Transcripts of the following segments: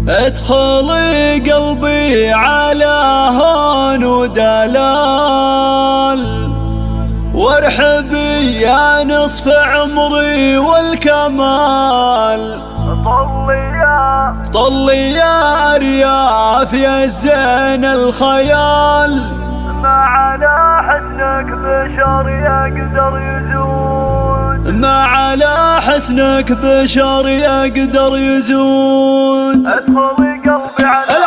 ادخلي قلبي على هون ودلال، وارحبي يا نصف عمري والكمال. طلي يا رياف يا زين الخيال، ما على حسنك بشر يقدر يزود، ما على حسنك بشر يقدر يزود. ادخلي قلبي على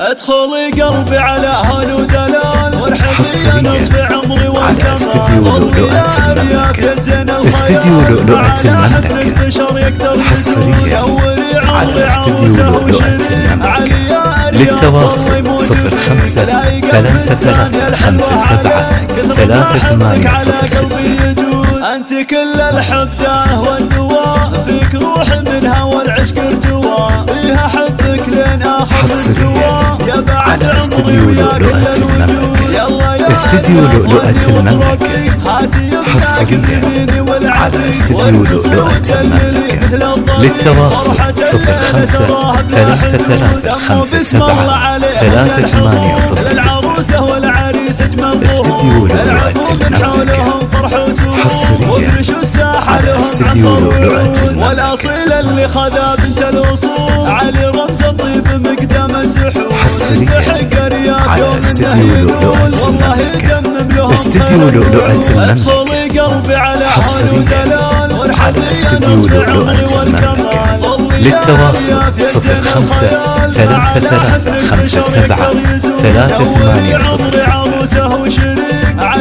ادخلي قلبي على هون ودلال، وارحبي يا نصف عمري على استديو لؤلؤة المملكة. استديو لؤلؤة المملكة حصريا على استديو لؤلؤة المملكة. للتواصل 05-357-3806. أنت كل الحبدة والدواء، فيك روح منها والعشق ارتوى، فيها حبك لين آخر حصريا على استديو لؤلؤة المملكة. استديو لؤلؤة المملكة حصريا على استديو لؤلؤة المملكة. للتواصل 05-357-3806. استديو لؤلؤة المملكة حصريا على استديو لؤلؤة المملكة. والأصيل اللي خذا بنت الأصول، علي رمز الطيب مقدام السحور، حصريا على استديو لؤلؤة المملكة. استديو لؤلؤة المملكة حصريا على استديو لؤلؤة المملكة. للتواصل 05-357-3806.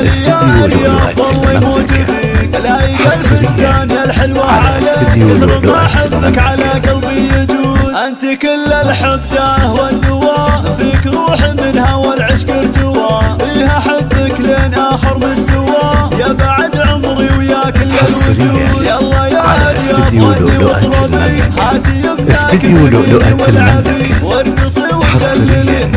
استديو لؤلؤة المملكة حصريا على استديو لؤلؤة المملكة. أنت كل الحبدة والدواء، فيك روح منها والعشق ارتوى، فيها حبك لين آخر مستوى، يا بعد عمري ويا كل حصريا على استديو لؤلؤة المملكة. استديو لؤلؤة المملكة حصريا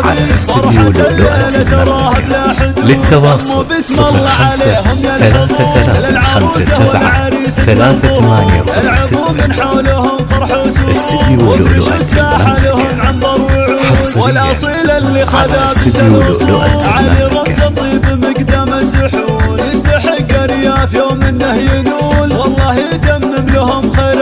على استديو لؤلؤة المملكة. للتواصل 05-357-3806. استديو لؤلؤة المملكة حصريا على استديو لؤلؤة المملكة. مقدام السحور، يستحق رياف يوم انه ينول، والله يتمم لهم خير.